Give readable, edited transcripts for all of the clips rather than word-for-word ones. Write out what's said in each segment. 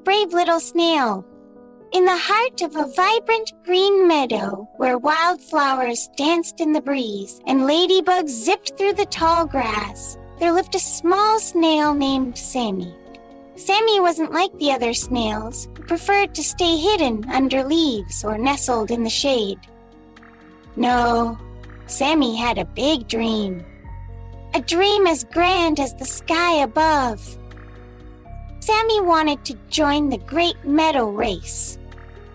brave little snail. In the heart of a vibrant green meadow, where wildflowers danced in the breeze and ladybugs zipped through the tall grass, there lived a small snail named Sammy. Sammy wasn't like the other snails, who preferred to stay hidden under leaves or nestled in the shade. No, Sammy had a big dream. A dream as grand as the sky above. Sammy wanted to join the Great Meadow Race.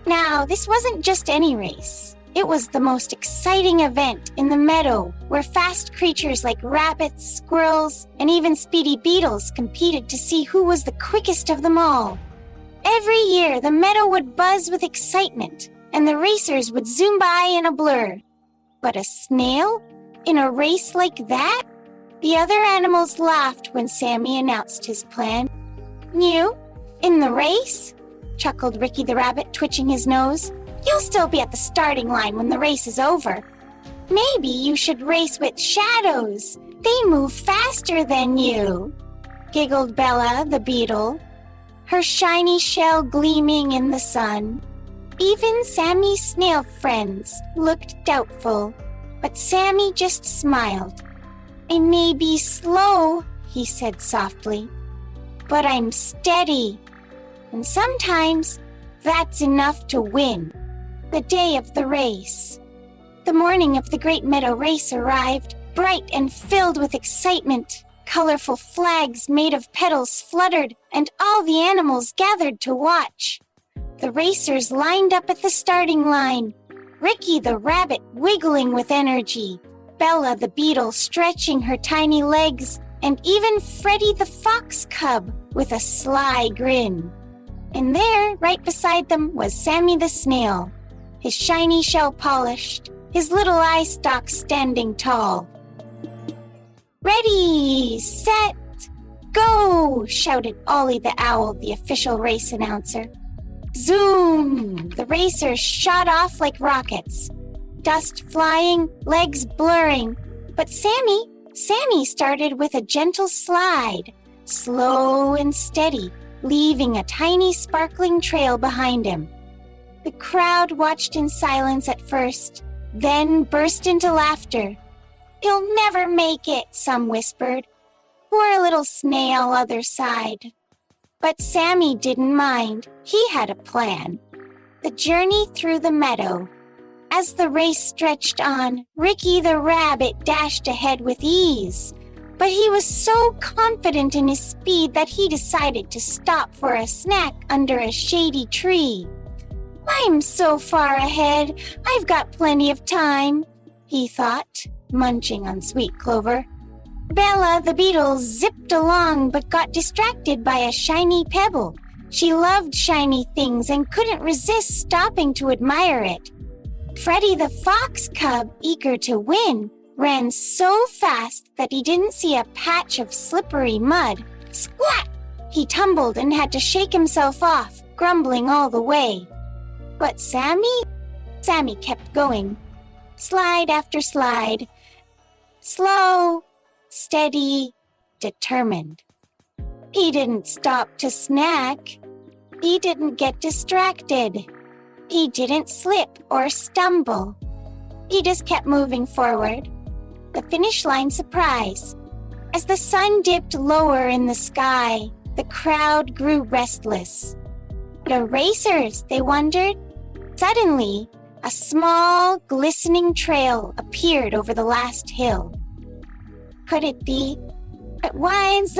Now, this wasn't just any race. It was the most exciting event in the meadow, where fast creatures like rabbits, squirrels, and even speedy beetles competed to see who was the quickest of them all. Every year, the meadow would buzz with excitement, and the racers would zoom by in a blur. But a snail? In a race like that? The other animals laughed when Sammy announced his plan. "You? In the race?" chuckled Ricky the rabbit, twitching his nose. "You'll still be at the starting line when the race is over. Maybe you should race with shadows. They move faster than you," giggled Bella the beetle, her shiny shell gleaming in the sun. Even Sammy's snail friends looked doubtful, but Sammy just smiled. "I may be slow," he said softly, "but I'm steady. And sometimes that's enough to win." The day of the race. The morning of the Great Meadow Race arrived, bright and filled with excitement. Colorful flags made of petals fluttered, and all the animals gathered to watch. The racers lined up at the starting line, Ricky the rabbit wiggling with energy, Bella the beetle stretching her tiny legs, and even Freddie the fox cub with a sly grin. And there, right beside them, was Sammy the snail, his shiny shell polished, his little eye stalks standing tall. "Ready, set, go!" shouted Ollie the owl, the official race announcer. Zoom! The racers shot off like rockets, dust flying, legs blurring. But Sammy started with a gentle slide, slow and steady, leaving a tiny sparkling trail behind him. The crowd watched in silence at first, then burst into laughter. "He'll never make it," some whispered. "Poor little snail," others sighed. But Sammy didn't mind. He had a plan. The journey through the meadow. As the race stretched on, Ricky the rabbit dashed ahead with ease. But he was so confident in his speed that he decided to stop for a snack under a shady tree. "I'm so far ahead, I've got plenty of time," he thought, munching on sweet clover. Bella the beetle zipped along but got distracted by a shiny pebble. She loved shiny things and couldn't resist stopping to admire it. Freddie the fox cub, eager to win, ran so fast that he didn't see a patch of slippery mud. Splat! He tumbled and had to shake himself off, grumbling all the way. But Sammy kept going. Slide after slide. Slow, steady, determined. He didn't stop to snack. He didn't get distracted. He didn't slip or stumble. He just kept moving forward. The finish line surprise. As the sun dipped lower in the sky, the crowd grew restless. The racers, they wondered. Suddenly, a small, glistening trail appeared over the last hill. Could it be? It was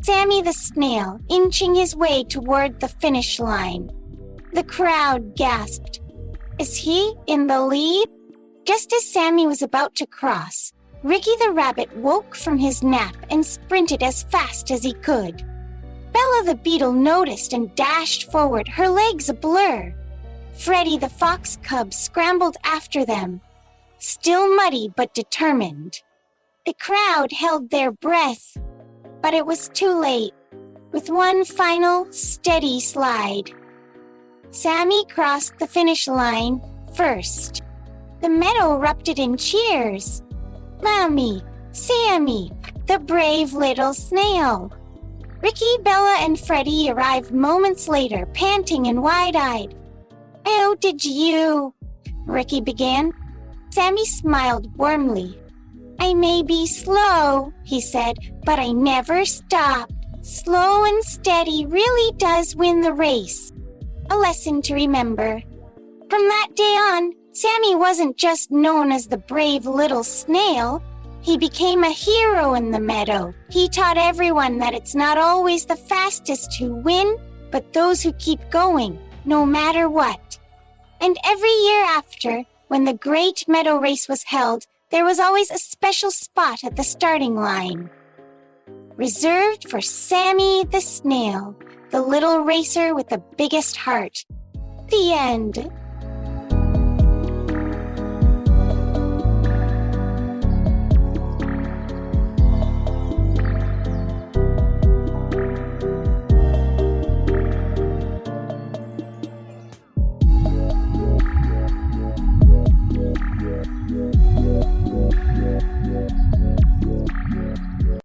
Sammy the snail, inching his way toward the finish line. The crowd gasped. Is he in the lead? Just as Sammy was about to cross, Ricky the rabbit woke from his nap and sprinted as fast as he could. Bella the beetle noticed and dashed forward, her legs a blur. Freddie the fox cub scrambled after them, still muddy but determined. The crowd held their breath, but it was too late. With one final, steady slide, Sammy crossed the finish line first. The meadow erupted in cheers. Mommy, Sammy, the brave little snail. Ricky, Bella, and Freddie arrived moments later, panting and wide-eyed. "How did you?" Ricky began. Sammy smiled warmly. "I may be slow," he said, "but I never stop. Slow and steady really does win the race." A lesson to remember. From that day on, Sammy wasn't just known as the brave little snail. He became a hero in the meadow. He taught everyone that it's not always the fastest who win, but those who keep going, no matter what. And every year after, when the great meadow race was held, there was always a special spot at the starting line, reserved for Sammy the Snail, the little racer with the biggest heart. The end.